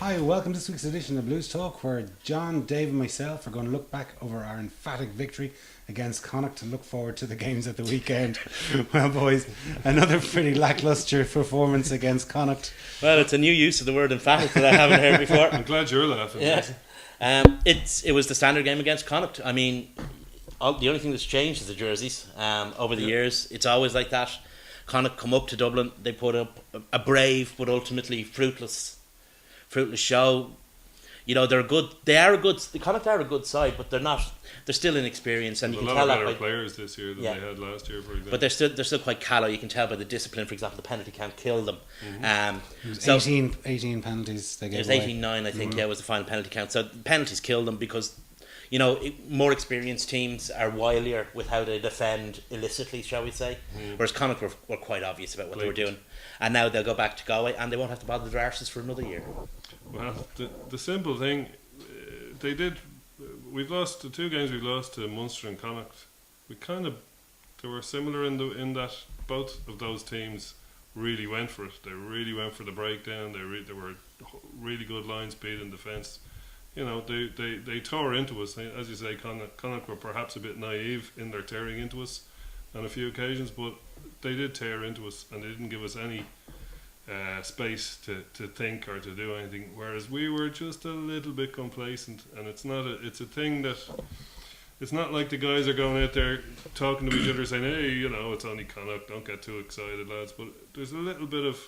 Hi, welcome to this week's edition of Blues Talk, where John, Dave and myself are going to look back over our emphatic victory against Connacht and look forward to the games at the weekend. Well, boys, another pretty lacklustre performance against Connacht. Well, it's a new use of the word emphatic that I haven't heard before. I'm glad you're laughing. Yeah. It was the standard game against Connacht. I mean, the only thing that's changed is the jerseys. Over the years, it's always like that. Connacht come up to Dublin, they put up a brave but ultimately fruitless show. You know, the Connacht are a good side, but they're still inexperienced, and you can tell that. A lot of better players this year than they had last year, for example. But they're still quite callow. You can tell by the discipline. For example, the penalty can't kill them. It was 18 penalties they gave away. It was 18-9, I think. Was the final penalty count. So penalties kill them because, you know, more experienced teams are wilier with how they defend illicitly, shall we say. Whereas Connacht were quite obvious about what they were doing. And now they'll go back to Galway and they won't have to bother their arses for another year. Well, the simple thing, we've lost the two games we've lost to Munster and Connacht. They were similar in that both of those teams really went for it. They really went for the breakdown. They were really good line speed and defence. You know, they tore into us. As you say, Connacht were perhaps a bit naive in their tearing into us on a few occasions, but they did tear into us and they didn't give us any space to think or to do anything, whereas we were just a little bit complacent. And it's a thing that it's not like the guys are going out there talking to each other saying, hey, you know, it's only Connacht, don't get too excited, lads. But there's a little bit of,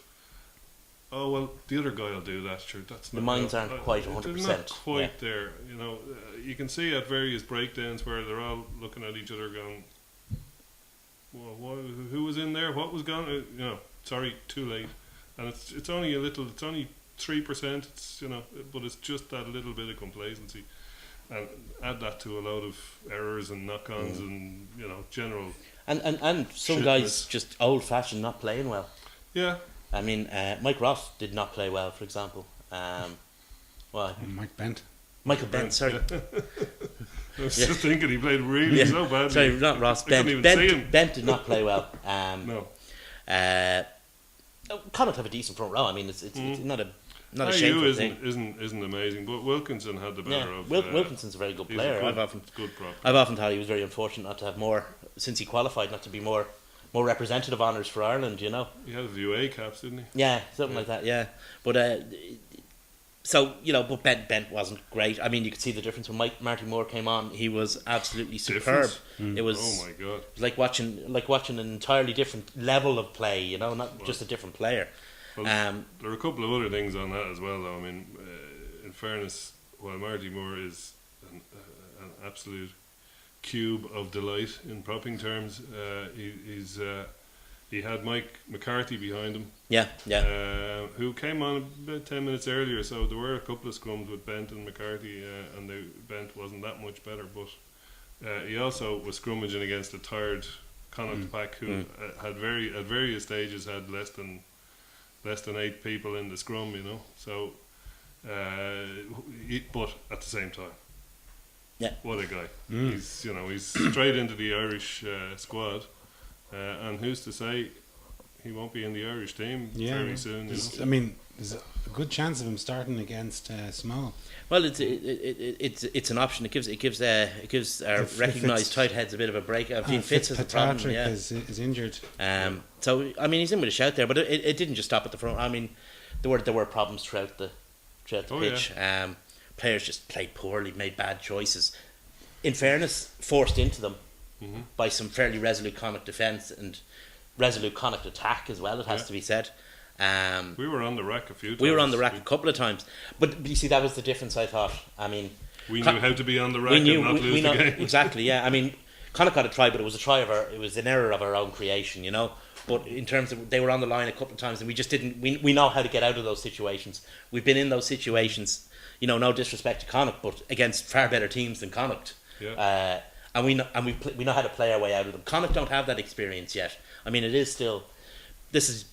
oh well, the other guy will do that. Sure, that's the minds aren't quite 100%. They're not quite there. You know, you can see at various breakdowns where they're all looking at each other going, well, who was in there? What was gone? You know, sorry, too late. And it's only a little. It's only 3%. It's, you know, but it's just that little bit of complacency, and add that to a load of errors and knock-ons and, you know, general. And some guys just old-fashioned not playing well. Yeah. I mean, Mike Ross did not play well, for example. Michael Bent, sorry. Yeah. I was just thinking he played really so badly. Sorry, not Ross. Bent did not play well. No. Connacht have a decent front row. I mean, it's not a shameful thing. Isn't amazing, but Wilkinson had the better of. Wilkinson's a very good player. I've often thought he was very unfortunate not to have more, since he qualified, not to be more representative honours for Ireland. You know. He had a few A caps, didn't he? Yeah, something like that. Yeah, but so, you know, but Bent wasn't great. I mean, you could see the difference when Marty Moore came on. He was absolutely superb. It was, oh my god, it was like watching an entirely different level of play. You know, not just a different player. Well, there are a couple of other things on that as well, though. I mean, in fairness, while Marty Moore is an absolute cube of delight in propping terms, he had Mike McCarthy behind him. Who came on about 10 minutes earlier. So there were a couple of scrums with Bent and McCarthy, and Bent wasn't that much better. But he also was scrummaging against a tired Connacht pack who had at various stages had less than 8 people in the scrum. You know, so but at the same time, what a guy! He's straight into the Irish squad. And who's to say he won't be in the Irish team very soon? You know? I mean, there's a good chance of him starting against Small. Well, it's an option. It gives our recognised tight heads a bit of a break. I mean, Fitz has a problem. Is injured. So I mean, he's in with a shout there, but it didn't just stop at the front. I mean, there were problems throughout the pitch. Yeah. Players just played poorly, made bad choices. In fairness, forced into them. By some fairly resolute Connacht defence and resolute Connacht attack as well, it has to be said. We were on the rack a few times. We were on the rack a couple of times. But you see, that was the difference, I thought. I mean, we knew how to be on the rack and not lose the game. Exactly, yeah. I mean, Connacht got a try, but it was it was an error of our own creation, you know. But in terms of, they were on the line a couple of times and we just didn't, we know how to get out of those situations. We've been in those situations, you know, no disrespect to Connacht, but against far better teams than Connacht. Yeah. And we know how to play our way out of them. Connacht don't have that experience yet. I mean, this is,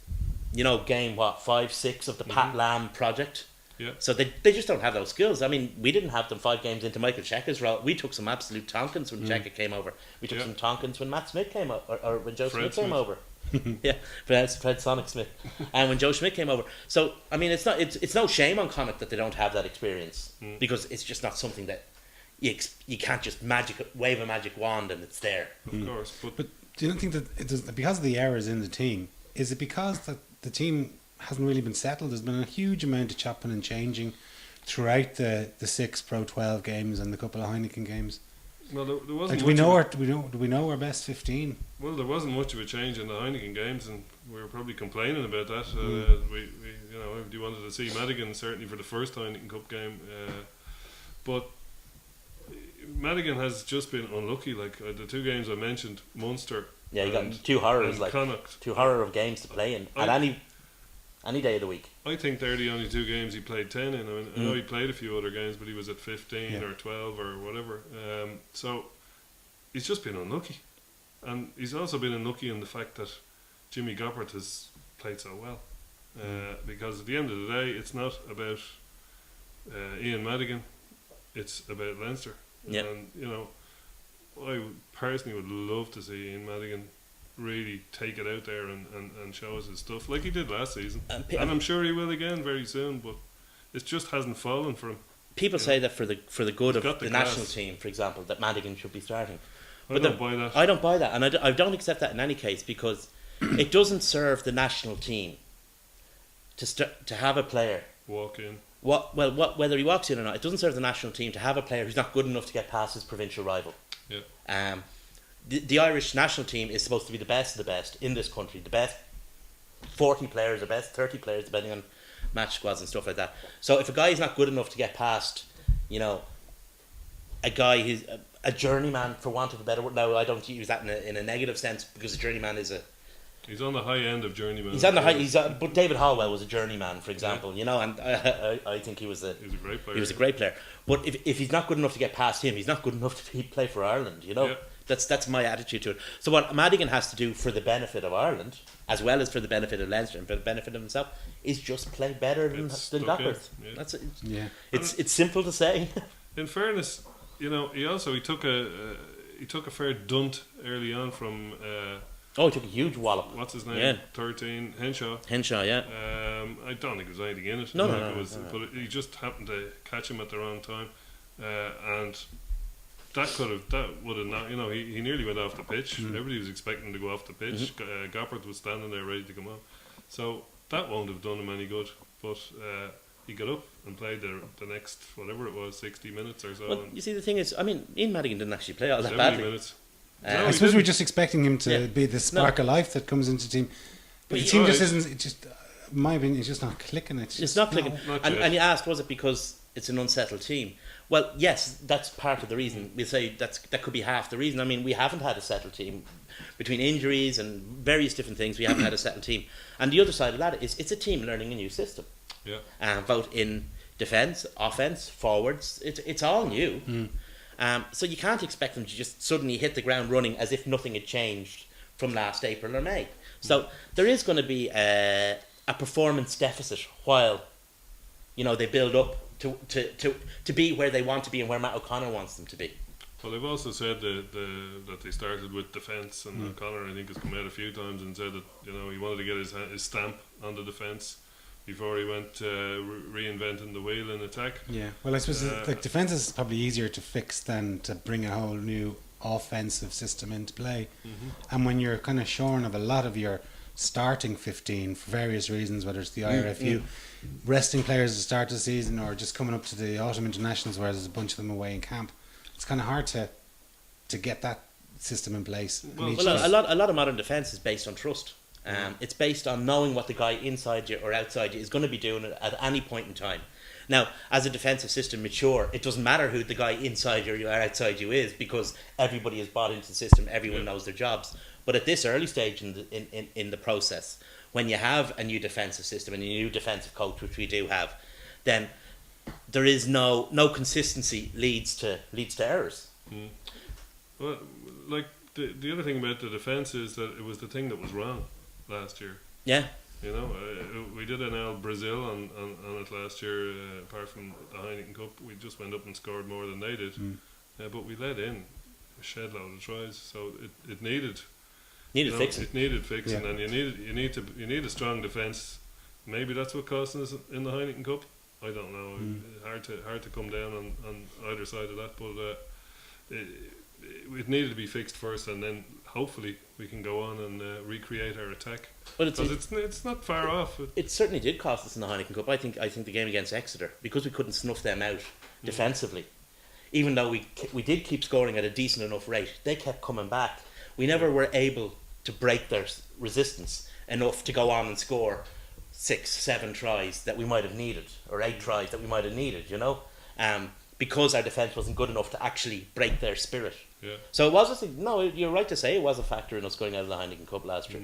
you know, game 5, 6 of the Pat Lam project. Yeah. So they just don't have those skills. I mean, we didn't have them 5 games into Michael Cheika's role. We took some absolute tonkins when Cheika came over. We took some tonkins when Matt Smith came over, or when Joe Smith came over. Yeah, Fred Sonic Smith. And when Joe Schmidt came over, so I mean, it's no shame on Connacht that they don't have that experience because it's just not something that you can't just wave a magic wand and it's there. Of course, But do you not think that it is because of the errors in the team? Is it because that the team hasn't really been settled? There's been a huge amount of chopping and changing throughout the 6 Pro 12 games and the couple of Heineken games. well, there Like, wasn't. do we much know of do we know our best 15? Well, there wasn't much of a change in the Heineken games, and we were probably complaining about that. We everybody wanted to see Madigan certainly for the first Heineken Cup game, but Madigan has just been unlucky. Like the 2 games I mentioned, Munster. Yeah, you and- got 2 horrors, and like Connacht. 2 horror of games to play in at any day of the week. I think they're the only 2 games he played 10 in. I mean, I know he played a few other games, but he was at 15 Yeah. or 12 or whatever. So he's just been unlucky. And he's also been unlucky in the fact that Jimmy Goppert has played so well. Because at the end of the day, it's not about Ian Madigan, it's about Leinster. Yeah. And, I personally would love to see Ian Madigan really take it out there and show us his stuff like he did last season. And And I'm sure he will again very soon, but it just hasn't fallen for him. People say that for the good He's of got the the national class. team, for example, that Madigan should be starting. I But don't buy that. I don't buy that, and I don't accept that in any case because it doesn't serve the national team to have a player. Walk in. Whether he walks in or not, it doesn't serve the national team to have a player who's not good enough to get past his provincial rival. Yeah. The Irish national team is supposed to be the best of the best in this country, the best 40 players, the best 30 players, depending on match squads and stuff like that. So if a guy is not good enough to get past, a guy who's a journeyman, for want of a better word. No, I don't use that in a negative sense because a journeyman is a. He's on the high end of journeyman. He's on the high. But David Hallwell was a journeyman, for example. And I think he was a. He was a great player. He was a great player. But if he's not good enough to get past him, he's not good enough to play for Ireland. Yeah. That's my attitude to it. So what Madigan has to do for the benefit of Ireland, as well as for the benefit of Leinster and for the benefit of himself, is just play better than stuck in, Goppert. yeah. That's it. Yeah. It's simple to say. In fairness, he took a fair dunt early on from Oh, he took a huge wallop. what's his name? Yeah. 13 Henshaw. Henshaw, yeah. I don't think there was anything in it. No, But he just happened to catch him at the wrong time, and that would have not. He nearly went off the pitch. Everybody was expecting him to go off the pitch. Goppert was standing there ready to come on, so that won't have done him any good. But he got up and played the next whatever it was 60 minutes or so. Well, you see, the thing is, I mean, Ian Madigan didn't actually play all that 70 badly. minutes. Uh, No, I he suppose we're didn't. just expecting him to Yeah. be the spark of life that comes into the team. But the But team he- just Oh, isn't. It just, in my opinion, it's just not clicking. It's just It's not clicking. not And, yet. and you asked, was it because it's an unsettled team? Well, yes, that's part of the reason. We'll say that could be half the reason. I mean, we haven't had a settled team. Between injuries and various different things, we haven't had a settled team. And the other side of that is it's a team learning a new system. Yeah. Both in defence, offence, forwards. It's all new. So you can't expect them to just suddenly hit the ground running as if nothing had changed from last April or May. So there is going to be a performance deficit while they build up to be where they want to be and where Matt O'Connor wants them to be. Well, they've also said that they started with defence, and O'Connor, I think, has come out a few times and said that he wanted to get his stamp on the defence before he went reinventing the wheel in attack. Yeah. Well, I suppose defence is probably easier to fix than to bring a whole new offensive system into play. And when you're kind of shorn of a lot of your starting 15 for various reasons, whether it's the IRFU resting players at the start of the season or just coming up to the autumn internationals where there's a bunch of them away in camp, it's kind of hard to get that system in place. Well, And each Well, team- a lot of modern defence is based on trust. It's based on knowing what the guy inside you or outside you is going to be doing at any point in time. Now, as a defensive system mature, it doesn't matter who the guy inside you or outside you is because everybody is bought into the system. Everyone knows their jobs. But at this early stage in the process, when you have a new defensive system and a new defensive coach, which we do have, then there is no consistency leads to errors. Well, like the other thing about the defence is that it was the thing that was wrong last year. Yeah. We did an L Brazil on it last year. Apart from the Heineken Cup, we just went up and scored more than they did. But we let in a shed load of tries, so it needed Needed fixing. It needed fixing, Yeah. and you need a strong defence. Maybe that's what cost us in the Heineken Cup. I don't know. Hard to come down on either side of that, but it needed to be fixed first, and then hopefully we can go on and recreate our attack. But Because it's not far off. it certainly did cost us in the Heineken Cup. I think the game against Exeter, because we couldn't snuff them out defensively, even though we did keep scoring at a decent enough rate, they kept coming back. We never were able to break their resistance enough to go on and score 6-7 tries that we might have needed, or 8 tries that we might have needed, because our defence wasn't good enough to actually break their spirit. Yeah. So it was you're right to say it was a factor in us going out of the Heineken Cup last year.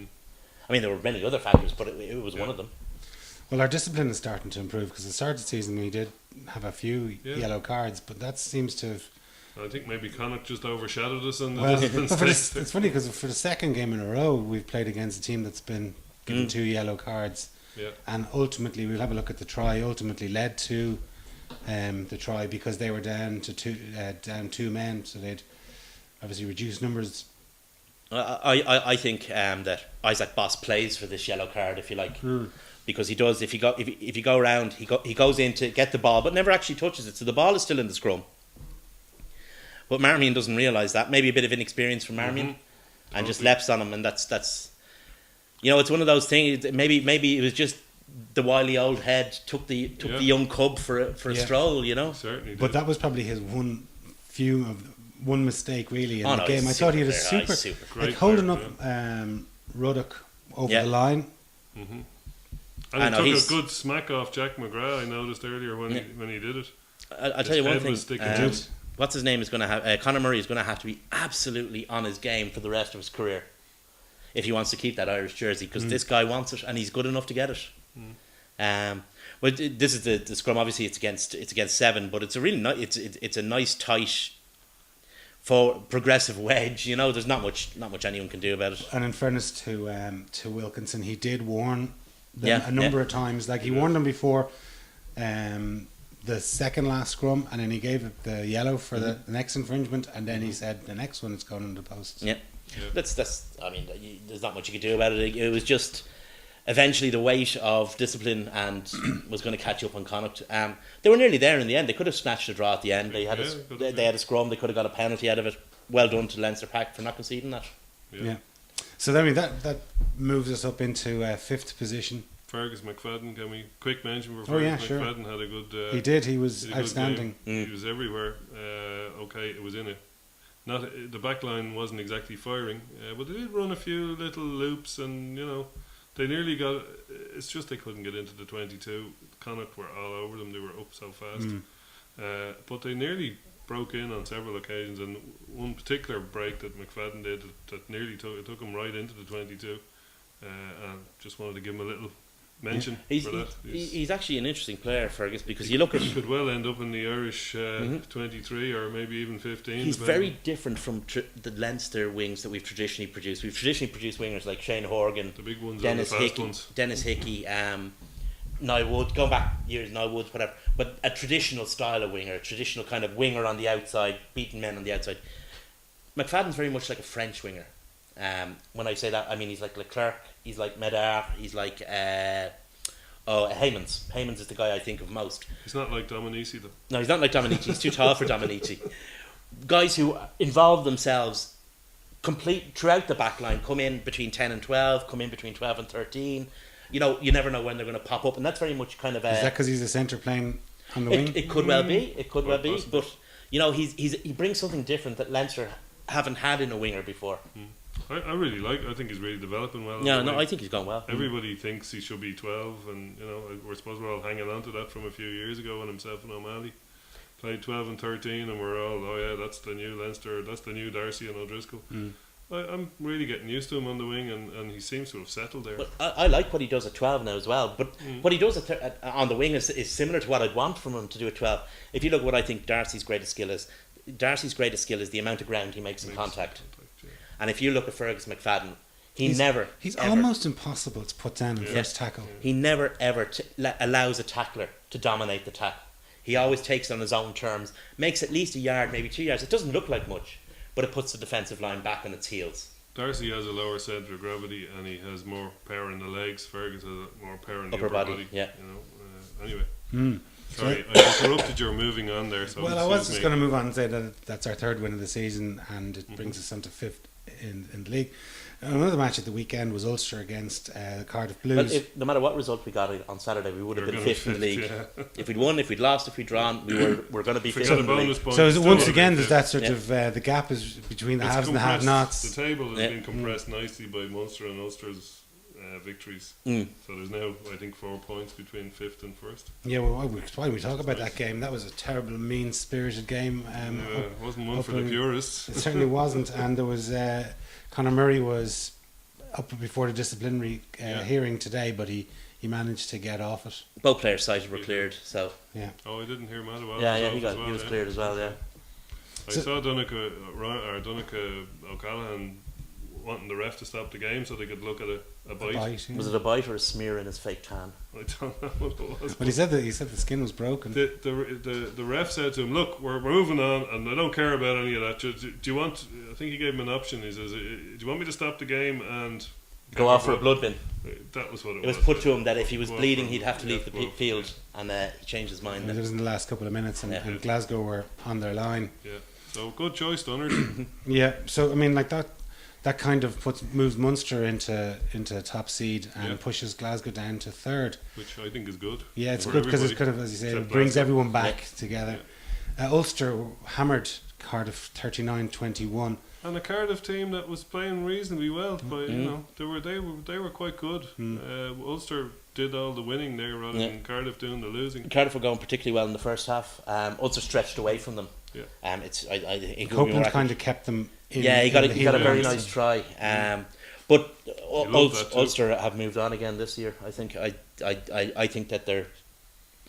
I mean, there were many other factors, but it was one of them. Well, our discipline is starting to improve, because at the start of the season we did have a few yellow cards, but that seems to have... I think maybe Connacht just overshadowed us in the Well, discipline but stakes. it's funny, because for the second game in a row we've played against a team that's been given 2 yellow cards, Yeah. and ultimately we'll have a look at the try. Ultimately led to the try because they were down 2 men, so they'd obviously reduced numbers. I think that Isaac Boss plays for this yellow card, if you like, because he does. If you go around, he goes in to get the ball, but never actually touches it. So the ball is still in the scrum. But Marmion doesn't realise that. Maybe a bit of inexperience from Marmion, and just leaps on him, and that's it's one of those things. Maybe it was just the wily old head took the young cub for a stroll. Certainly did. But that was probably his one mistake really in Oh, the no, game. I he's thought he had a super super Great like holding player, up Ruddock over Yeah. the line. And I he know, took he's- a good smack off Jack McGrath. I noticed earlier when he did it. I'll tell you one head thing. was sticking to it. What's his name is going to have Conor Murray is going to have to be absolutely on his game for the rest of his career if he wants to keep that Irish jersey, because this guy wants it and he's good enough to get it. But this is the scrum. Obviously, it's against 7, but it's a really it's a nice tight for progressive wedge. There's not much anyone can do about it. And in fairness to Wilkinson, he did warn them a number Yeah. of times. Like he warned them before the second last scrum, and then he gave it the yellow for the next infringement, and then he said the next one is going in the posts. Yeah. That's. I mean, there's not much you could do about it. It was just eventually the weight of discipline and was going to catch up on Connacht. They were nearly there in the end. They could have snatched a draw at the end. They had they had a scrum. They could have got a penalty out of it. Well done to Leinster Pack for not conceding that. Yeah. So I mean that moves us up into 5th position. Fergus McFadden, can we quick mention for Oh, Fergus yeah, sure. McFadden had a good. He did. He was He had a good outstanding. game. He was everywhere. Okay, it was in it. Not the back line wasn't exactly firing, but they did run a few little loops, and they nearly got. It's just they couldn't get into the 22. Connacht were all over them. They were up so fast, but they nearly broke in on several occasions. And one particular break that McFadden did that nearly took him right into the 22. And just wanted to give him a little mention for that. He's actually an interesting player, Fergus, because you look at. Could well end up in the Irish 23 or maybe even 15. He's depending. very different from the Leinster wings that we've traditionally produced. We've traditionally produced wingers like Shane Horgan, The big ones Dennis are the fast Hickey, ones. Dennis Hickey, Niall Wood, going back years, Niall Woods, whatever. But a traditional style of winger, a traditional kind of winger on the outside, beating men on the outside. McFadden's very much like a French winger. When I say that, I mean he's like Leclerc, he's like Medard, he's like Heymans. Heymans is the guy I think of most. He's not like Dominici though. No, he's not like Dominici. He's too tall for Dominici. Guys who involve themselves complete throughout the back line, come in between 10 and 12, come in between 12 and 13. You never know when they're going to pop up, and that's very much kind of Is that because he's a centre playing on the wing? it could well be. It could well be. possible. But he brings something different that Leinster haven't had in a winger before. I really I think he's really developing well. Yeah, on the no, wing. I think he's gone well. Everybody thinks he should be 12, and we're supposed we're all hanging on to that from a few years ago when himself and O'Malley played 12 and 13, and we're all that's the new Leinster, that's the new Darcy and O'Driscoll. I'm really getting used to him on the wing, and he seems to have settled there. But I like what he does at 12 now as well. But what he does on the wing is similar to what I'd want from him to do at 12. If you look at what I think Darcy's greatest skill is the amount of ground he makes in contact. Yeah. And if you look at Fergus McFadden, He's ever almost impossible to put down in first tackle. he never ever allows a tackler to dominate the tackle. He always takes it on his own terms, makes at least a yard, maybe 2 yards. It doesn't look like much, but it puts the defensive line back on its heels. Darcy has a lower centre of gravity and he has more power in the legs. Fergus has more power in the Upper upper body, body. yeah. You know. Anyway, Mm. sorry, I interrupted your moving on there. So Well, I was excuse just me. going to move on and say that that's our third win of the season, and it brings us on to fifth in the league. Another match at the weekend was Ulster against Cardiff Blues. Well, no matter what result we got on Saturday, we would have We're been gonna fifth in the be league. fifth, yeah. If we'd won, if we'd lost, if we'd drawn, we're going to be fifth Forget in a the league. bonus point. So Still once would again, be there's fifth. that sort Yeah. of the gap is between the It's haves and the compressed. have-nots. The table has Yeah. been compressed nicely by Munster and Ulster's victories. Mm. So there's now, I think, 4 points between fifth and first. Yeah, well, why we talk about that game? That was a terrible, mean-spirited game. It wasn't one for the opening- purists. It certainly wasn't, and there was Conor Murray was up before the disciplinary Yeah. hearing today, but he managed to get off it. Both players' sides were cleared, so Yeah, Oh, I didn't hear Motherwell. yeah, was off as he was well, cleared as well. Yeah, I So- saw Donegal O'Callaghan wanting the ref to stop the game so they could look at a bite. bite, yeah. was it a bite or a smear in his fake tan? I don't know what it was. Well, he said the skin was broken. The ref said to him, "Look, we're moving on, and I don't care about any of that. Do you want?" I think he gave him an option. He says, "Do you want me to stop the game and Go off for a blood bin." That was what it It was. was put to him that if he was Go off bleeding, for- he'd have to leave yeah, the go off, field, and he changed his mind. And it Then. was in the last couple of minutes, and, Yeah. and Glasgow were on their line. Yeah. So good choice, Donard. Yeah, so I mean, like that kind of moves Munster into top seed and Yeah. pushes Glasgow down to third. Which I think is good. Yeah, it's for good because it's everybody. kind of, as you say, Except it brings Glasgow. everyone back together. Ulster hammered Cardiff 39-21. And a Cardiff team that was playing reasonably well, but you Mm. know they were quite good. Ulster did all the winning there rather Yeah. than Cardiff doing the losing. Cardiff were going particularly well in the first half. Ulster stretched away from them. Yeah. I think it would be Copeland miraculous. kind of kept them in. Yeah, he got in a, the he got a heat very of the nice game. try. But love that too. Ulster have moved on again this year. I think I think that they're.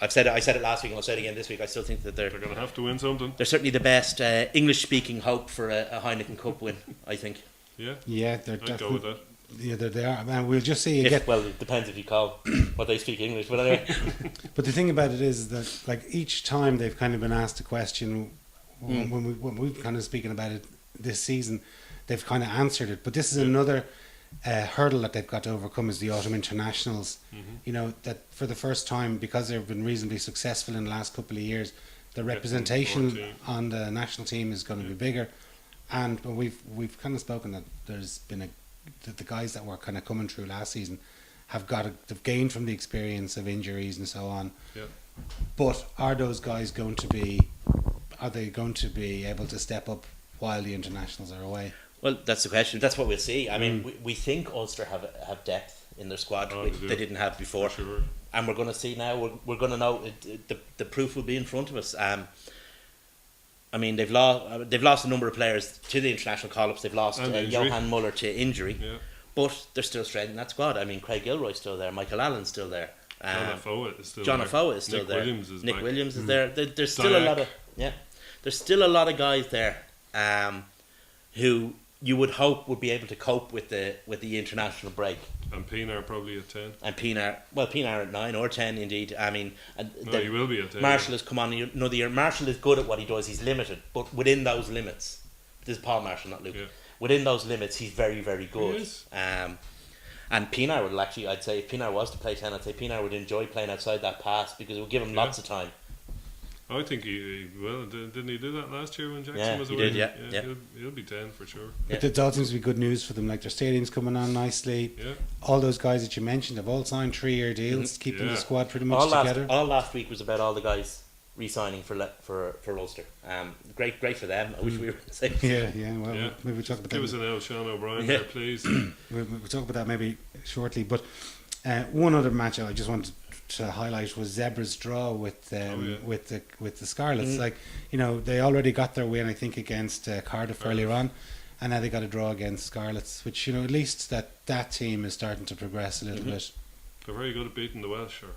I said it last week and I'll say it again this week. I still think that They're going to have to win something. they're certainly the best English-speaking hope for a Heineken Cup win. I think. Yeah, Yeah, they're I'd go with definitely. that. Yeah, they are. And we'll just see again. Well, it depends if you call what they speak English. But anyway, But the thing about it is that, like, each time they've kind of been asked a question, when we've kind of speaking about it this season, they've kind of answered it. But this is another hurdle that they've got to overcome is the autumn internationals. You know, that for the first time, because they've been reasonably successful in the last couple of years, the representation 14. on the national team is going to be bigger. And we've kind of spoken that there's been that the guys that were kind of coming through last season they've gained from the experience of injuries and so on. Yeah. But are those guys going to be able to step up while the internationals are away? well, that's the question. That's what we'll see. I mean, we think Ulster have depth in their squad Oh, which they do. they didn't have before. For sure. And we're going to see now. We're going to know. The proof will be in front of us. I mean, they've lost a number of players to the international call-ups. They've lost And injury. Johan Muller to injury, Yeah. but they're still strengthening that squad. I mean, Craig Gilroy's still there. Michael Allen's still there. John Afoa is still John there. Afoa is still Nick there. Williams is Nick back. Williams is there. There's still a Dyack. lot of There's still a lot of guys there who you would hope would be able to cope with the international break. And Pienaar probably at 10. And Pienaar at 9 or 10 indeed. I mean, and No, he will be at 10. Marshall has come on another year. Marshall is good at what he does. He's limited, but within those limits, this is Paul Marshall, not Luke. Yeah. Within those limits, he's very, very good. He is. And Pienaar would actually, I'd say, if Pienaar was to play 10, I'd say Pienaar would enjoy playing outside that pass because it would give him Yeah. lots of time. I think he well, didn't he do that last year when Jackson Yeah, was he away? did, yeah. He'll be 10 for sure. Yeah. It all seems to be good news for them. Like, their stadium's coming on nicely. Yeah. All those guys that you mentioned have all signed 3-year deals, keeping Yeah. the squad pretty much All together. last week was about all the guys re-signing for Ulster. Great for them. I wish we were the same. Yeah, well, Yeah. maybe we'll talk about Give us that. an L, Sean O'Brien Yeah. there, please. We'll talk about that maybe shortly. But one other match I just wanted to highlight was Zebra's draw with with the Scarlets. Like, you know, they already got their win, I think, against Cardiff earlier on, and now they got a draw against Scarlets, which, you know, at least that team is starting to progress a little bit. They're very good at beating the Welsh, or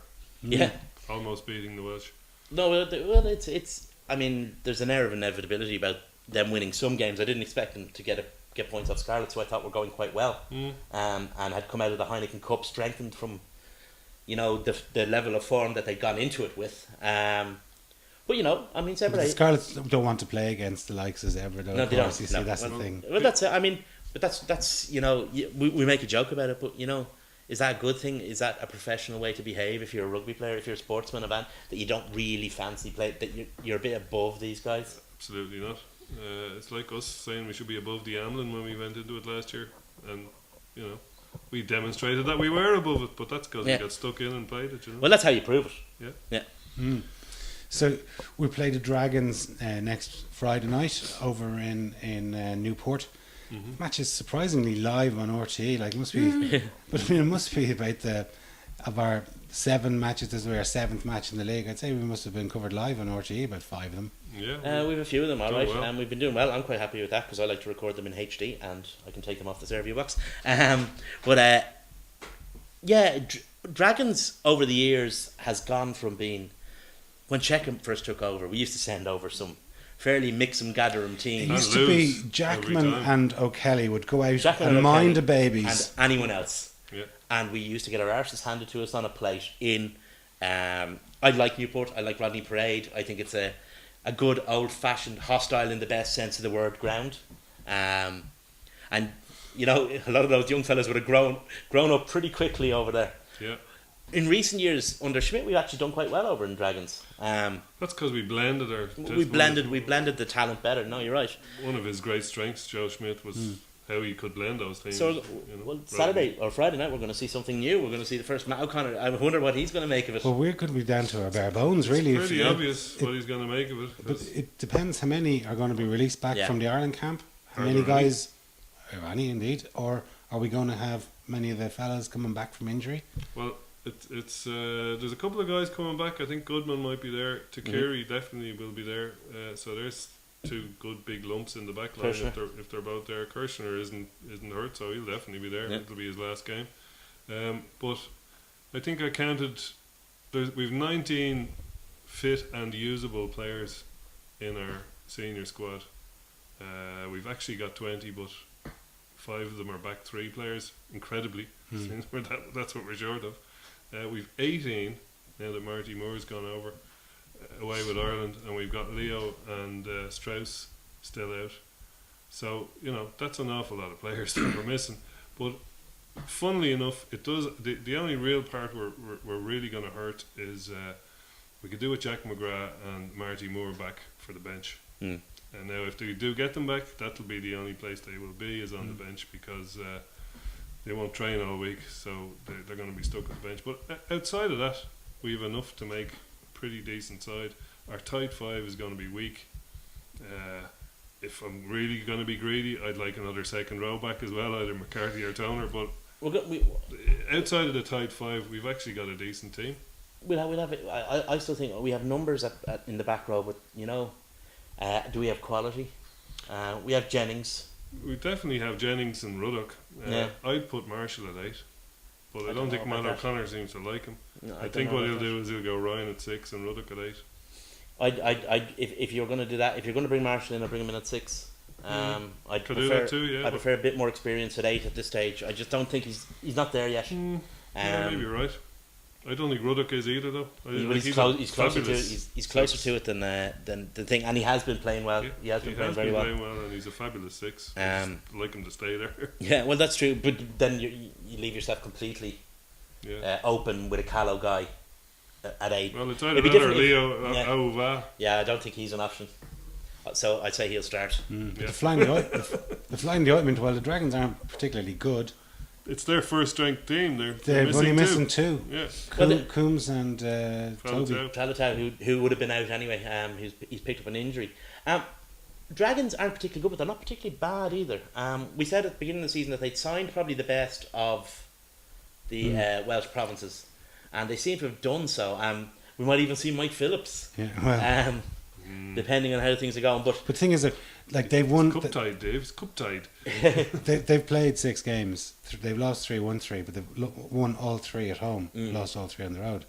Yeah. almost beating the Welsh. No, well, it's. I mean, there's an air of inevitability about them winning some games. I didn't expect them to get points off Scarlets, who I thought were going quite well, and had come out of the Heineken Cup strengthened from, you know, the level of form that they'd gone into it with. But you know, I mean, But Zebra. the Scarlets don't want to play against the likes of Zebra, though. No, Of they course, don't. you see, No. that's the thing. Well, that's it. I mean, But that's we make a joke about it, but is that a good thing? Is that a professional way to behave if you're a rugby player, if you're a sportsman, a man that you don't really fancy play, that you're a bit above these guys? Absolutely not. It's like us saying we should be above the Amlin when we went into it last year, and we demonstrated that we were above it, but that's because we got stuck in and played it. Well, that's how you prove it. Yeah. So we play the Dragons next Friday night over in Newport. Match is surprisingly live on RTE. Like, must be, but it must be about of our 7 matches. This will be our 7th match in the league. I'd say we must have been covered live on RTE, about 5 of them. Yeah, we have a few of them, all right, well. and we've been doing well. I'm quite happy with that because I like to record them in HD and I can take them off the Servio box. Dragons over the years has gone from being, when Checkham first took over, we used to send over some fairly mix and gather 'em It teams. used to be Jackman and O'Kelly would go out and mind the babies. And anyone else. Yeah. And we used to get our arses handed to us on a plate in... I like Newport. I like Rodney Parade. I think it's a good old-fashioned, hostile in the best sense of the word, ground. And, a lot of those young fellas would have grown up pretty quickly over there. Yeah. In recent years, under Schmidt, we've actually done quite well over in Dragons. That's because we blended our... We blended the talent better. No, you're right. One of his great strengths, Joe Schmidt, was how he could blend those teams. So, Saturday or Friday night, we're going to see something new. We're going to see the first Matt O'Connor. I wonder what he's going to make of it. Well, we're going to be down to our bare bones, really. It's pretty obvious what he's going to make of it. But it depends how many are going to be released back from the Ireland camp. How Are many there any? guys, any indeed, or are we going to have many of the fellas coming back from injury? Well, it's there's a couple of guys coming back. I think Goodman might be there. Takiri definitely will be there. So there's 2 good big lumps in the back line if they're both there. Kirshner isn't hurt, so he'll definitely be there. Yeah. It'll be his last game. But I think I counted. We've 19 fit and usable players in our senior squad. We've actually got 20, but 5 of them are back 3 players. Incredibly, since that's what we're short of. We've 18 now that Marty Moore's gone over away with Ireland, and we've got Leo and Strauss still out. So that's an awful lot of players that we're missing. But funnily enough, it does. The only real part we're really going to hurt is we could do with Jack McGrath and Marty Moore back for the bench. And now, if they do get them back, that'll be the only place they will be is on the bench, because they won't train all week, so they're going to be stuck on the bench. But outside of that, we have enough to make a pretty decent side. Our tight 5 is going to be weak. If I'm really going to be greedy, I'd like another second row back as well, either McCarthy or Toner. But outside of the tight 5, we've actually got a decent team. We'll have it. I still think we have numbers in the back row, but do we have quality? We have Jennings. We definitely have Jennings and Ruddock. I'd put Marshall at 8, but I don't think Matt O'Connor seems to like him. No, I think what he'll do is he'll go Ryan at 6 and Ruddock at 8. If you're going to do that, if you're going to bring Marshall in, I'd bring him in at 6. I'd Could prefer, do that too, yeah. I prefer a bit more experience at 8 at this stage. I just don't think he's not there yet. Yeah, maybe you're right. I don't think Ruddock is either, though. He's closer to it than the thing, and he has been playing well. He has been playing very well. And he's a fabulous 6. I'd like him to stay there. Yeah, well, that's true, but then you leave yourself completely open with a Callow guy at 8. Well, it's either that or Leo Auva. Yeah, I don't think he's an option. So I'd say he'll start. The flying ointment. Well, the Dragons aren't particularly good. It's their first strength team. They're only missing 2. Yeah, Coombs and Toby. Faletau, who would have been out anyway. He's picked up an injury. Dragons aren't particularly good, but they're not particularly bad either. We said at the beginning of the season that they'd signed probably the best of the Welsh provinces, and they seem to have done so. We might even see Mike Phillips. Yeah, well. Depending on how things are going, but the thing is that they've won. Cup tide, Dave. It's cup tide. They've played 6 games. They've lost 3, won 3, but they've won all 3 at home. Lost all 3 on the road.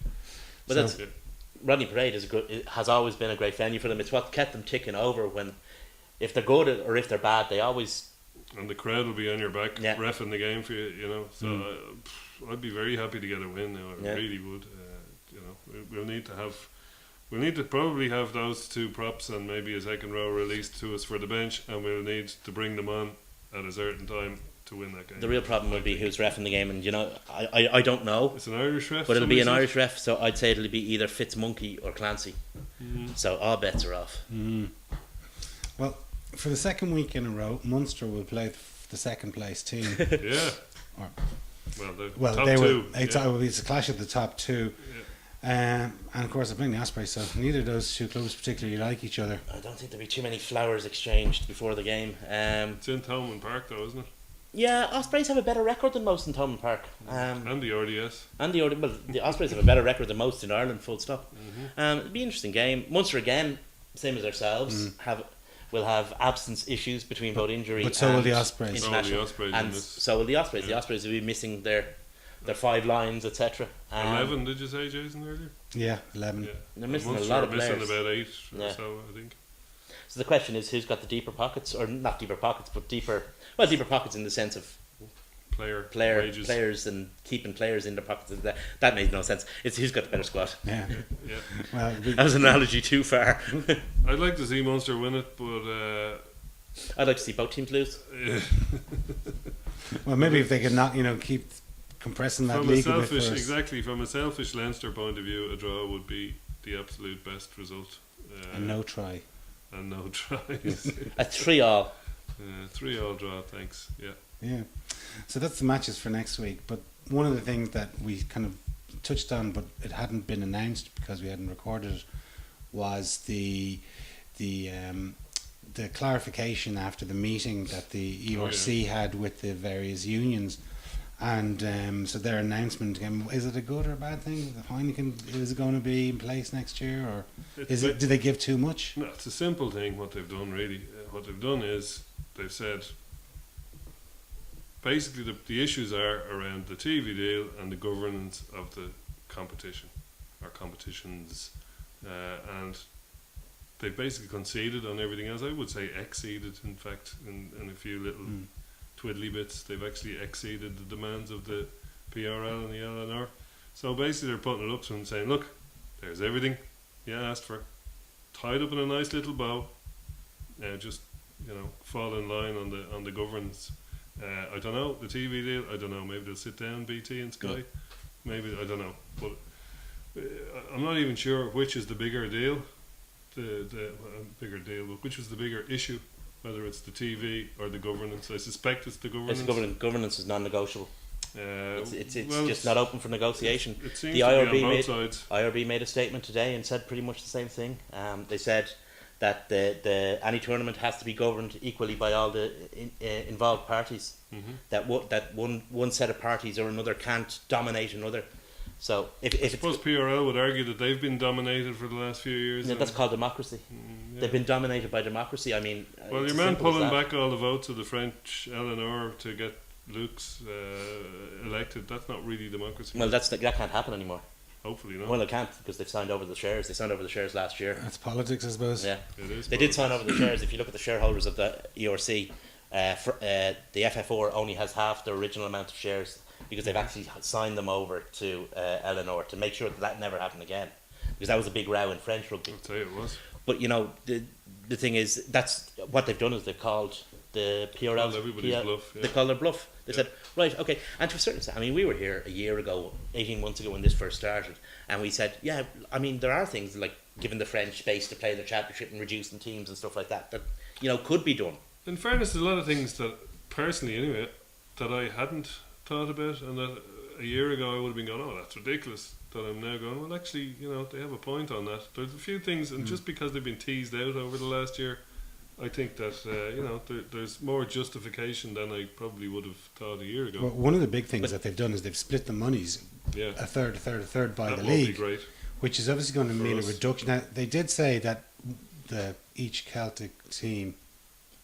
But Rodney Parade has always been a great venue for them. It's what kept them ticking over when, if they're good or if they're bad, they always. And the crowd will be on your back, reffing the game for you. So I'd be very happy to get a win now. I really would. We'll need to have. We'll need to probably have those 2 props and maybe a second row released to us for the bench, and we'll need to bring them on at a certain time to win that game. The real problem would be who's reffing the game, and I don't know. It's an Irish ref, But it'll be an somebody Irish ref, so I'd say it'll be either Fitzmonkey or Clancy. So all bets are off. Well, for the second week in a row, Munster will play the second place team. said. Yeah. Or- Well, the well, top they two. will. It's a clash of the top two. And of course, they're playing the Ospreys, so neither of those two clubs particularly like each other. I don't think there'll be too many flowers exchanged before the game. It's in Thomond Park, though, isn't it? Yeah, Ospreys have a better record than most in Thomond Park. And the RDS. And the Ospreys have a better record than most in Ireland, full stop. It'll be an interesting game. Munster, again, same as ourselves, will have absence issues between both injury But so and will the Ospreys. So will the international. Ospreys in And this. so will the Ospreys. The Ospreys will be missing their 5 lines, etc. 11, did you say, Jason, earlier? Yeah, 11. Yeah. They're missing a Munster lot are of missing players. about 8 Yeah. or so, I think. So the question is, who's got the deeper pockets, or not deeper pockets, but deeper pockets in the sense of Wages. players and keeping players in their pockets. That made no sense. It's who's got the better squad. Yeah. Yeah. Well, That was an analogy too far. I'd like to see Munster win it, but I'd like to see both teams lose. well, maybe if they could not, keep compressing that from a league a bit selfish, for us. exactly, from a selfish Leinster point of view, a draw would be the absolute best result. And no try. And no tries. A 3-3. 3-3 draw, thanks. Yeah. Yeah. So that's the matches for next week. But one of the things that we kind of touched on, but it hadn't been announced because we hadn't recorded it, was the clarification after the meeting that the ERC had with the various unions. And so their announcement, is it a good or a bad thing? The Heineken, is it going to be in place next year, or did they give too much? No, it's a simple thing what they've done, really. What they've done is they've said basically the issues are around the TV deal and the governance of the competition or competitions, and they've basically conceded on everything else. I would say exceeded, in fact, in a few little twiddly bits. They've actually exceeded the demands of the PRL and the LNR. So basically they're putting it up to them and saying, look, there's everything you asked for, tied up in a nice little bow. Just fall in line on the governance. I don't know, the TV deal, I don't know, maybe they'll sit down, BT and Sky, maybe, I don't know, but I'm not even sure which is the bigger deal, but which was the bigger issue, whether it's the TV or the governance. I suspect it's the governance. Governance is non-negotiable. It's well, just not open for negotiation. It seems The to be IRB on both sides. IRB made a statement today and said pretty much the same thing. They said that any tournament has to be governed equally by all the involved parties. That one set of parties or another can't dominate another. So I suppose PRL would argue that they've been dominated for the last few years. that's called democracy. Yeah. They've been dominated by democracy. I mean, Well, it's your man as simple as pulling that. back all the votes of the French LNR to get Luke's elected, that's not really democracy. Well, that can't happen anymore. Hopefully not. Well, it can't because they've signed over the shares. They signed over the shares last year. That's politics, I suppose. Yeah, It is they did politics. sign over the shares. If you look at the shareholders of the ERC, the FFR only has half the original amount of shares because they've actually signed them over to Eleanor to make sure that never happened again. Because that was a big row in French rugby. I'd say it was. But the thing is, that's what they've done is they've called the PRL. Called everybody's bluff, yeah. They called their bluff. They Yeah. said, right, okay. And to a certain extent, I mean, we were here a year ago, 18 months ago when this first started, and we said, yeah, I mean, there are things like giving the French space to play their championship and reducing teams and stuff like that could be done. In fairness, there's a lot of things that, personally anyway, that I hadn't thought about, and that a year ago I would have been going, oh, that's ridiculous. That I'm now going, well, actually, they have a point on that. There's a few things, and just because they've been teased out over the last year, I think that there's more justification than I probably would have thought a year ago. Well, one of the big things that they've done is they've split the monies Yeah, a third by that the would be league, great. which is obviously going to For mean a us. reduction. Now, they did say that each Celtic team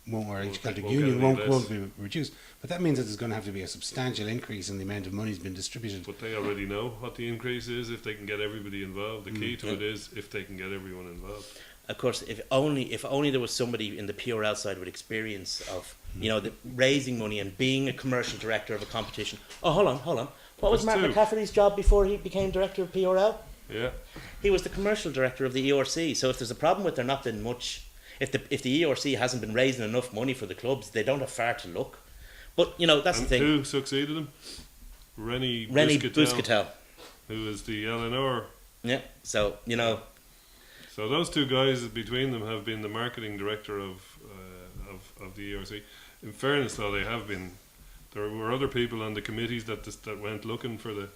each Celtic won't union get any less. won't be reduced, but that means that there's going to have to be a substantial increase in the amount of money that's been distributed. But they already know what the increase is if they can get everybody involved. The key to it is if they can get everyone involved. Of course, if only there was somebody in the PRL side with experience of the raising money and being a commercial director of a competition. Oh, hold on. What was There's Mark two. McCafferty's job before he became director of PRL? Yeah, He was the commercial director of the ERC. So if there's a problem with there not being much, if the ERC hasn't been raising enough money for the clubs, they don't have far to look. But that's And the thing. who succeeded him? Rennie Buscatel. who is the LNR. Yeah. So So those two guys between them have been the marketing director of the ERC. In fairness, though, they have been. There were other people on the committees that went looking for the.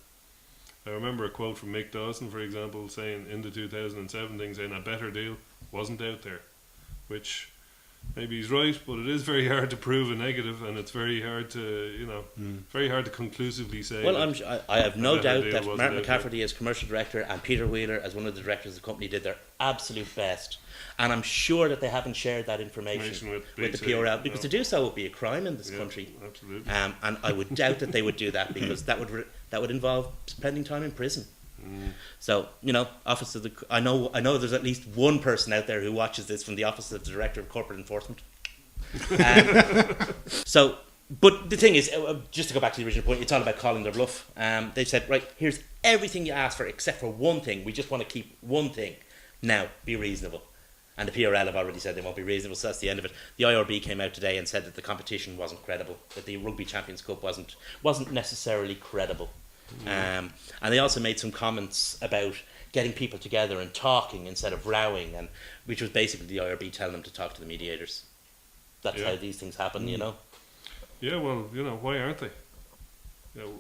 I remember a quote from Mick Dawson, for example, saying in the 2007 thing, saying a better deal wasn't out there, which maybe he's right, but it is very hard to prove a negative, and it's very hard to very hard to conclusively say. Well, that I have no a better doubt deal that wasn't Martin out there. McCafferty as commercial director and Peter Wheeler as one of the directors of the company did their absolute best. And I'm sure that they haven't shared that information with the BT, PRL, because no. to do so would be a crime in this Yeah, country. absolutely. And I would doubt that they would do that, because that would involve spending time in prison. So office of the I know there's at least one person out there who watches this from the office of the director of corporate enforcement. So, but the thing is, just to go back to the original point, it's all about calling their bluff. They said, right, here's everything you asked for except for one thing. We just want to keep one thing. Now, be reasonable. And the PRL have already said they won't be reasonable, so that's the end of it. The IRB came out today and said that the competition wasn't credible, that the Rugby Champions Cup wasn't necessarily credible. And they also made some comments about getting people together and talking instead of rowing, and which was basically the IRB telling them to talk to the mediators. That's Yeah. how these things happen, Yeah, well, why aren't they?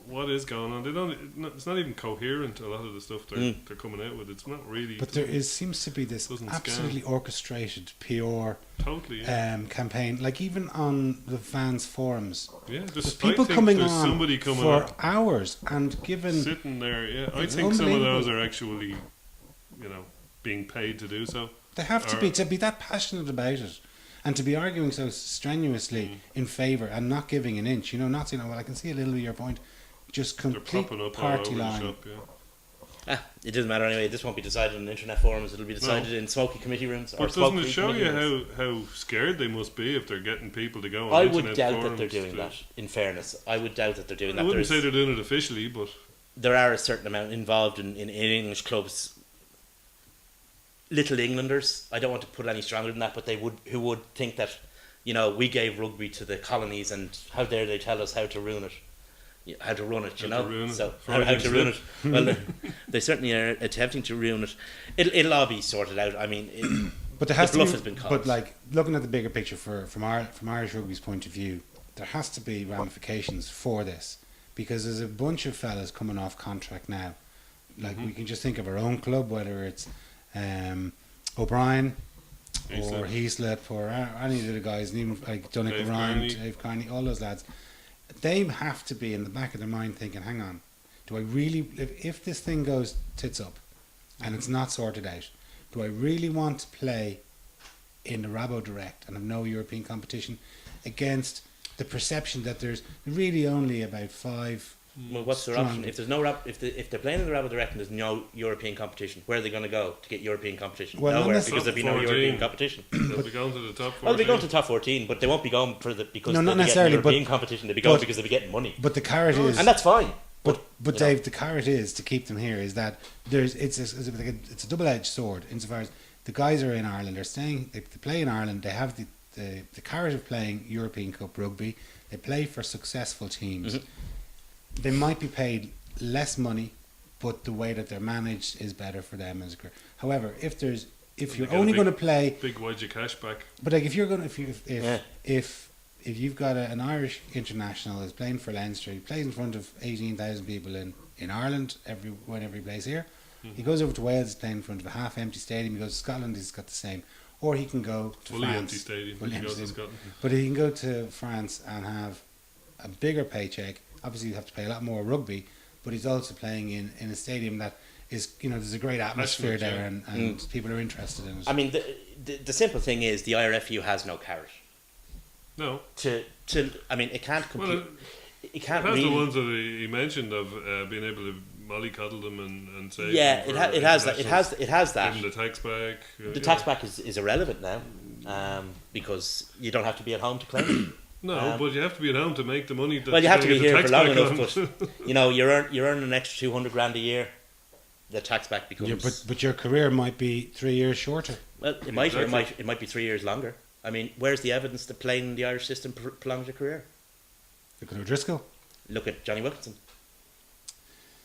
What is going on? They don't. It's not even coherent. A lot of the stuff they're coming out with, it's not really. But seems to be this Doesn't absolutely scan. orchestrated PR Totally. Yeah. campaign. Like even on the fans' forums, Yeah, there's I people think coming there's on somebody coming for up, hours and given. sitting there. Yeah, I It's think some of unbelievable. those are actually, being paid to do so. They have to Or- be that passionate about it, and to be arguing so strenuously in favour and not giving an inch. Not saying, well, I can see a little of your point. Just They're complete popping up all party over the line. shop. Yeah. It doesn't matter anyway. This won't be decided on internet forums. It'll be decided in smoky committee rooms. Or But doesn't it smoky show committee you rooms. how scared they must be if they're getting people to go on I internet would doubt that forums they're doing to- that. In fairness, I would doubt that they're doing I that. wouldn't say There's- they're doing it officially, but there are a certain amount involved in English clubs. Little Englanders, I don't want to put any stronger than that, but who would think that, we gave rugby to the colonies, and how dare they tell us how to ruin it, how to run it, How to ruin it. So Freudian how to ruin it. slip. Well, they certainly are attempting to ruin it. It'll all be sorted out. I mean, But there has the bluff to has be, been called. but like looking at the bigger picture from Irish rugby's point of view, there has to be ramifications for this, because there's a bunch of fellas coming off contract now. Like we can just think of our own club, whether it's O'Brien or Heaslip or any of the guys, and even like Donegal Dave Ryan, Kearney. Dave Kearney, all those lads. They have to be in the back of their mind thinking, hang on, do I really, if this thing goes tits up and it's not sorted out, do I really want to play in the Rabo Direct and have no European competition against the perception that there's really only about 5? Well, what's their strong. option? If there's no if they're playing in the Rabble Direct and there's no European competition, where are they going to go to get European competition? Well, Nowhere, unless- because there'll be no Top 14. European competition. they'll be going to the top 14. Well, they'll be going to top 14, but they won't be going because No, they'll not be getting necessarily, European but- competition. They'll be going but- because they'll be getting money, But the carrot is, and that's fine. but you know. Dave, the carrot is to keep them here is that it's a double-edged sword insofar as the guys are in Ireland, they're staying, they play in Ireland, they have the carrot of playing European Cup rugby, they play for successful teams. They might be paid less money, but the way that they're managed is better for them as a career. However, if They you're get a only big- going to play, Big wedge of cash back. but like if you're going Yeah. if you've got an Irish international who's playing for Leinster, he plays in front of 18,000 people in Ireland whenever he plays here. He goes over to Wales, he's playing in front of a half-empty stadium. He goes to Scotland, he's got the same. Or he can go to Fully France. empty stadium. Fully He empty goes to stadium. Scotland. But he can go to France and have a bigger paycheck. Obviously, you have to play a lot more rugby, but he's also playing in a stadium that is, there's a great atmosphere Passionate, there, yeah. and people are interested in it. I mean, the simple thing is the IRFU has no carrot. No. I mean, it can't compete. Well, it it can't has really. the ones that he mentioned of being able to mollycoddle them and say. Yeah, it has that. It has that. Give them the tax back. The tax back is irrelevant now, because you don't have to be at home to claim it. No, but you have to be at home to make the money. That Well, you have to you're be gonna here get for the long tax enough, back but on. you're earning an extra $200,000 a year. The tax back becomes. But your career might be 3 years shorter. Well, it might, or Exactly. it might be 3 years longer. I mean, where's the evidence that playing in the Irish system prolongs your career? Look at O'Driscoll. Look at Johnny Wilkinson.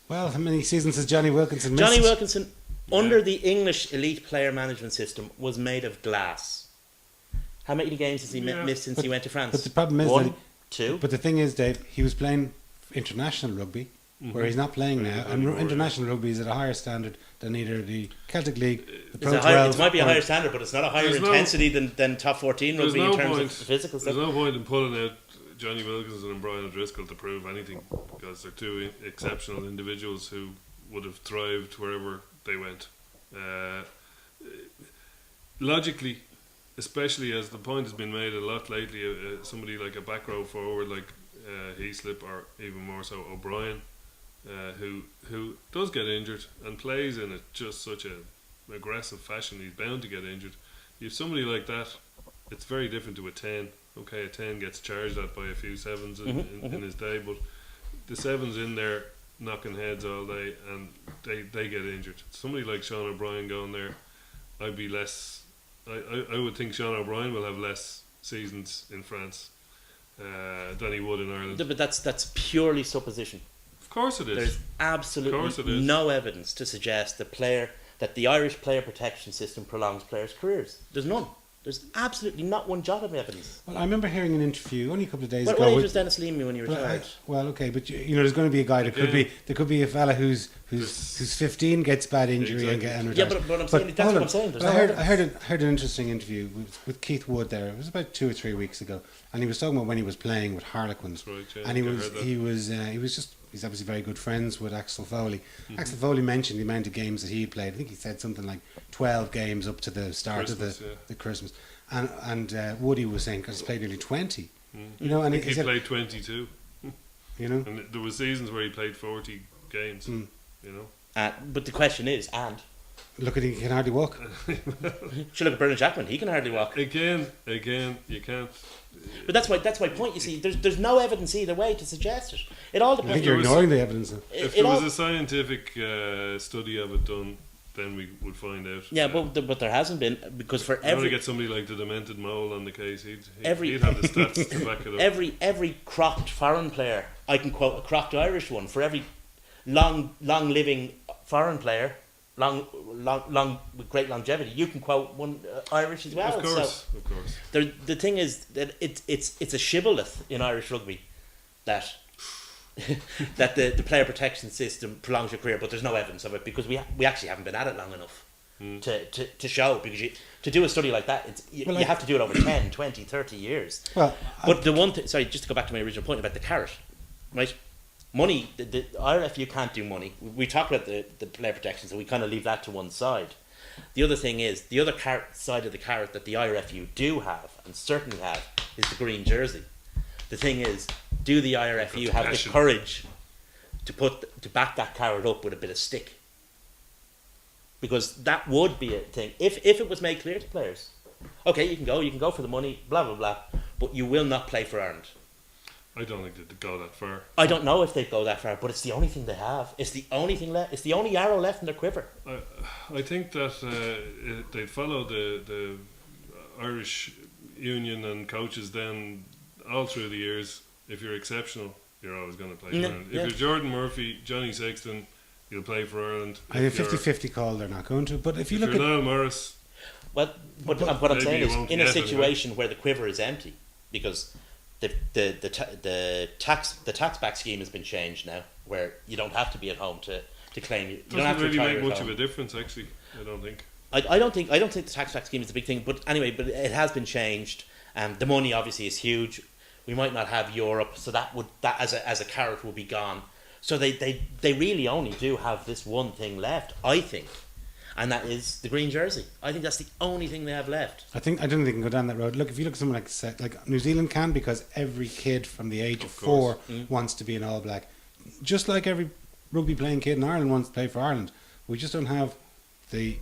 Well, how many seasons has Johnny Wilkinson missed? Johnny Wilkinson, under the English elite player management system, was made of glass. How many games has he Yeah. missed since he went to France? But the problem is One, that two. But the thing is, Dave, he was playing international rugby, where he's not playing Yeah, now, he's and only more, international rugby is at a higher standard than either the Celtic League, the Pro It's 12. it might be a or- higher standard, but it's not a higher There's no- intensity than top 14 There's rugby no in terms point. of physical There's stuff. no point in pulling out Johnny Wilkinson and Brian O'Driscoll to prove anything, because they're two exceptional individuals who would have thrived wherever they went. Logically, especially as the point has been made a lot lately, somebody like a back row forward like Heaslip, or even more so O'Brien, who does get injured and plays in just such a aggressive fashion, he's bound to get injured. If somebody like that, it's very different to a 10. Okay, a 10 gets charged at by a few sevens in his day, but the sevens in there knocking heads all day, and they get injured. Somebody like Sean O'Brien going there, I'd be less. I would think Sean O'Brien will have less seasons in France than he would in Ireland. But that's purely supposition. Of course it is. There's Of course it absolutely is. no evidence to suggest that the Irish player protection system prolongs players' careers. There's none. There's absolutely not one jot of evidence. Well, I remember hearing an interview only a couple of days What ago. age with- was Dennis Leamy when he Well, retired? okay, but you know, there's going to be a guy that could be. Again. There could be a fella who's 15, gets bad injury and Exactly. retires. Yeah, but I'm saying that's hold what on. I'm saying. There's But no I evidence. heard an interesting interview with Keith Wood there. It was about 2 or 3 weeks ago, and he was talking about when he was playing with Harlequins, That's right, yeah, and I heard that. he was just. He's obviously very good friends with Axel Foley. Mm-hmm. Axel Foley mentioned the amount of games that he played. I think he said something like 12 games up to the start of Christmas, yeah. the Christmas. And Woody was saying, because he's played nearly 20. Mm. You know, and I think he he said, played 22, you know, and there were seasons where he played 40 games. Mm. You know, But the question is, and look at he can hardly walk. should look at Bernard Jackman. He can hardly walk. again, you can't. But that's my point. You see, there's no evidence either way to suggest it. It all I depends. think you're was- ignoring the evidence. If it there was all- a scientific study of it done, then we would find out. Yeah, but there hasn't been, because for I want to every get somebody like the demented mole on the case. He'd Every- have the stats to back it up. every crocked foreign player, I can quote a crocked Irish one. For every long living foreign player, long with great longevity, you can quote one Irish as well. Of course. The thing is that it's a shibboleth in Irish rugby that that the player protection system prolongs your career, but there's no evidence of it because we actually haven't been at it long enough to show, because to do a study like that, you have to do it over 10, 20, 30 years. Well, But the one thing, sorry, just to go back to my original point about the carrot, right? Money, the RFU can't do money. We talk about the player protection, so we kind of leave that to one side. The other thing is, the other side of the carrot that the IRFU do have, and certainly have, is the green jersey. The thing is, do the IRFU have the passion. courage to back that carrot up with a bit of stick? Because that would be a thing. If it was made clear to players, okay, you can go for the money, blah, blah, blah, but you will not play for Ireland. I don't think they'd go that far. I don't know if they'd go that far, but it's the only thing they have. It's the only thing left. It's the only arrow left in their quiver. I think that they'd follow the Irish Union and coaches then all through the years. If you're exceptional, you're always going to play for Ireland. If you're Jordan Murphy, Johnny Sexton, you'll play for Ireland. I have 50-50 call they're not going to. But if you look you're at Niall Morris, Well, what I'm maybe saying you is, won't in a get it, situation where the quiver is empty, because the tax back scheme has been changed now, where you don't have to be at home to claim. You don't have doesn't to really retire make at much home. of a difference. Actually, I don't think. I don't think the tax back scheme is the big thing, but anyway, but it has been changed. The money obviously is huge. We might not have Europe, so that as a carrot will be gone. So they really only do have this one thing left, I think, and that is the green jersey. I think that's the only thing they have left. I don't think they can go down that road. Look, if you look at someone like New Zealand can, because every kid from the age of course. 4 wants to be an All Black, just like every rugby playing kid in Ireland wants to play for Ireland. We just don't have the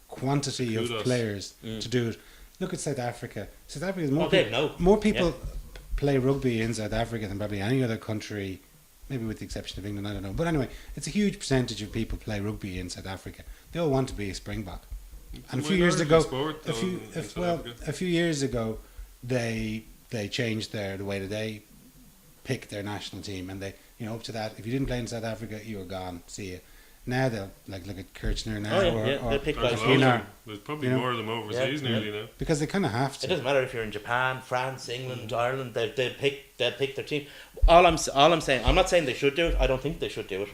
quantity of Kudos. players to do it. Look at South Africa. South Africa is Okay, more people Yeah. play rugby in South Africa than probably any other country, maybe with the exception of England, I don't know. But anyway, it's a huge percentage of people play rugby in South Africa. They all want to be a Springbok. And a It's few years minority ago, sport, though, in South Africa. a few years ago, they changed the way that they pick their national team, and they, up to that, if you didn't play in South Africa, you were gone. See you. Now they'll look at Kirchner now, they pick There's, guys. loads of Pienaar. them. There's probably You know. more of them overseas Yeah. nearly now. because they kind of have It to. doesn't matter if you're in Japan, France, England, Ireland. They'll pick their team. All I'm saying, I'm not saying they should do it. I don't think they should do it.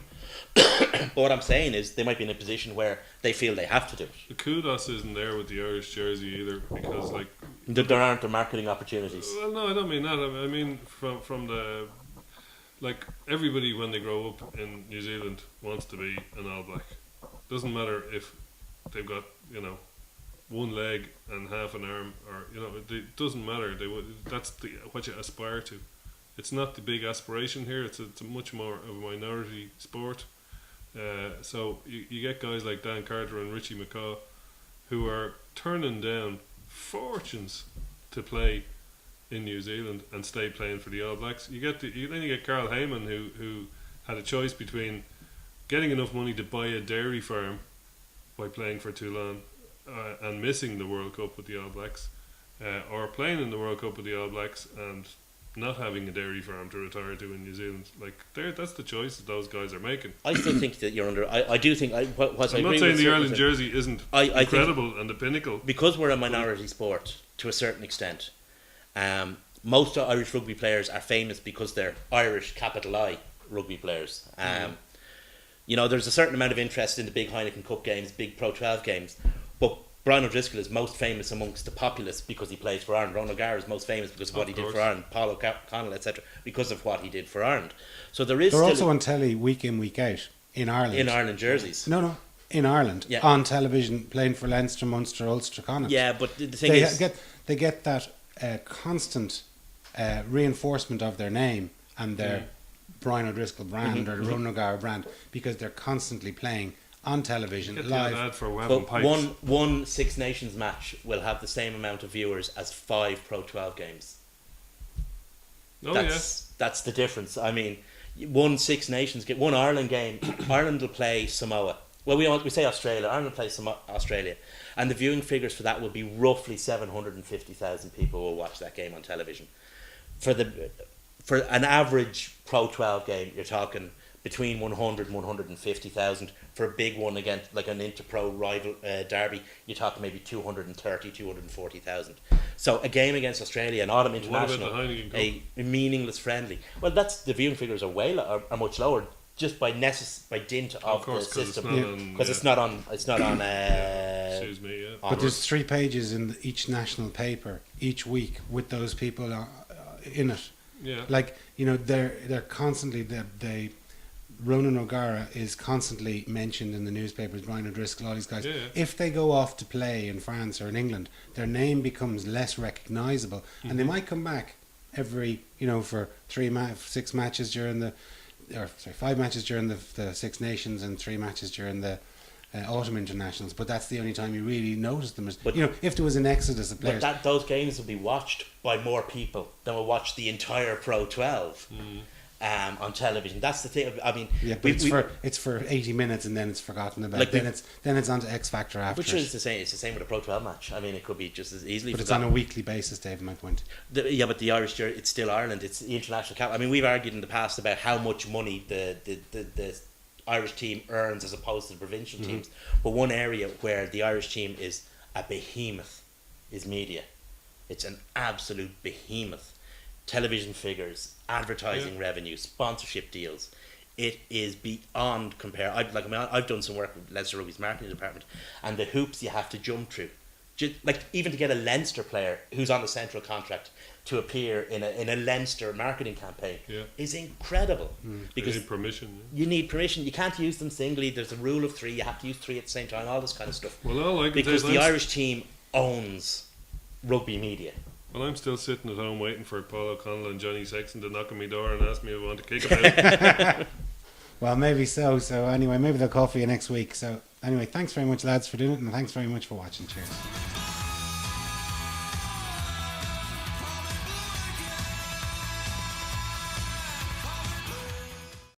But what I'm saying is they might be in a position where they feel they have to do it. The kudos isn't there with the Irish jersey either, because There aren't the marketing opportunities. well, no, I don't mean that. I mean from the everybody when they grow up in New Zealand wants to be an All Black. Doesn't matter if they've got one leg and half an arm, or it doesn't matter. That's what you aspire to. It's not the big aspiration here. It's a much more of a minority sport. So you get guys like Dan Carter and Richie McCaw who are turning down fortunes to play in New Zealand and stay playing for the All Blacks. Then you get Carl Heyman who had a choice between getting enough money to buy a dairy farm by playing for Toulon and missing the World Cup with the All Blacks, or playing in the World Cup with the All Blacks and not having a dairy farm to retire to in New Zealand. That's the choice that those guys are making. I still think that you're under. I do think. What I I'm agree not saying with the certain Ireland things- jersey isn't I think- incredible and the pinnacle. because we're a minority sport to a certain extent. Most Irish rugby players are famous because they're Irish, capital I, rugby players. There's a certain amount of interest in the big Heineken Cup games, big Pro 12 games, but Brian O'Driscoll is most famous amongst the populace because he plays for Ireland. Ron O'Gara is most famous because of what he did course. for Ireland. Paul O'Connell, etc., because of what he did for Ireland. So there is They're still also on telly week in, week out in Ireland. in Ireland jerseys. No, in Ireland, Yeah. on television, playing for Leinster, Munster, Ulster, Connacht. Yeah, but the thing They is, get that constant reinforcement of their name and their Brian O'Driscoll brand or the Ronan O'Gara brand, because they're constantly playing on television Get live. the ad for Wapping but Pipes. one Six Nations match will have the same amount of viewers as 5 Pro 12 games. Oh That's the difference. I mean, one Six Nations game, one Ireland game. Ireland will play Samoa. Well, we say Australia. Ireland will play Australia, and the viewing figures for that will be roughly 750,000 people will watch that game on television. For an average Pro 12 game, you're talking between 100 and 150,000. For a big one against like an inter-pro rival derby, you're talking maybe 230, 240,000. So a game against Australia, an autumn What about the international, Heineken Cup? a meaningless friendly. Well, that's the viewing figures are much lower just by dint of course, the 'cause it's system not on, because it's not on Excuse me, yeah. But onward. there's 3 pages in each national paper each week with those people in it. Yeah. They're constantly they Ronan O'Gara is constantly mentioned in the newspapers. Brian O'Driscoll, all these guys. Yeah. If they go off to play in France or in England, their name becomes less recognisable, and they might come back every for 6 matches during the 5 matches during the Six Nations and 3 matches during the autumn internationals. But that's the only time you really notice them. But- If there was an exodus of But players. those games will be watched by more people than will watch the entire Pro 12 on television. That's the thing. I mean, Yeah, but it's for 80 minutes and then it's forgotten about. Like then it's on to X Factor after. which is the same. It's the same with a Pro 12 match. I mean, it could be just as easily. But it's on forgotten. a weekly basis, David, my point. Yeah, but the Irish, it's still Ireland. It's the international cap. I mean, we've argued in the past about how much money the Irish team earns as opposed to the provincial teams. But one area where the Irish team is a behemoth is media. It's an absolute behemoth. Television figures, advertising revenue, sponsorship deals. It is beyond compare. I've done some work with Leinster Rugby's marketing department, and the hoops you have to jump through, even to get a Leinster player who's on the central contract to appear in a Leinster marketing campaign is incredible. Because You need permission. Yeah. you need permission. You can't use them singly. There's a rule of 3. You have to use 3 at the same time. All this kind of stuff. Well, all I can Because say the is Irish team owns rugby media. well, I'm still sitting at home waiting for Paul O'Connell and Johnny Sexton to knock on my door and ask me if I want to kick about. Well, maybe so. So anyway, maybe they'll call for you next week. So anyway, thanks very much, lads, for doing it, and thanks very much for watching. Cheers.